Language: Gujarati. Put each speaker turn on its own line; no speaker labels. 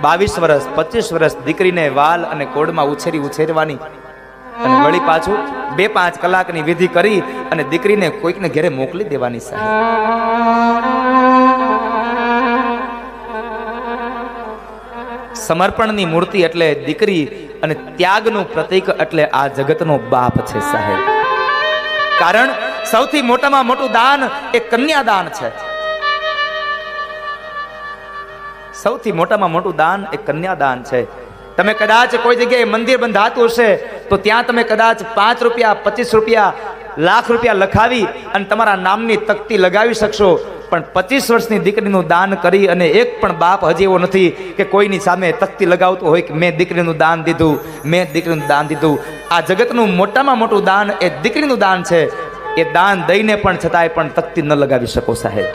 22 વર્ષ 25 વર્ષ દીકરીને વાલ અને કોડમાં ઉછેરવાની અને વળી પાછું 2-5 કલાકની વિધિ કરી અને દીકરીને કોઈકને ઘરે મોકલી દેવાની સાહેબ. સમર્પણની મૂર્તિ એટલે દીકરી અને ત્યાગનું પ્રતીક એટલે આ જગતનો બાપ છે સાહેબ. કારણ સૌથી મોટામાં મોટું દાન એ કન્યાદાન છે. સૌથી મોટામાં મોટું દાન એ કન્યાદાન છે. તમે કદાચ કોઈ જગ્યાએ મંદિર બંધાતું હશે તો ત્યાં તમે કદાચ 5 રૂપિયા 25 રૂપિયા લાખ રૂપિયા લખાવી અને તમારા નામની તકતી લગાવી શકશો, પણ 25 વર્ષની દીકરીનું દાન કરી અને એક પણ બાપ હજી એવો નથી કે કોઈની સામે તકતી લગાવતો હોય કે મેં દીકરીનું દાન દીધું, મેં દીકરીનું દાન દીધું. આ જગતનું મોટામાં મોટું દાન એ દીકરીનું દાન છે. એ દાન દઈને પણ છતાંય પણ તકતી ન લગાવી શકો સાહેબ.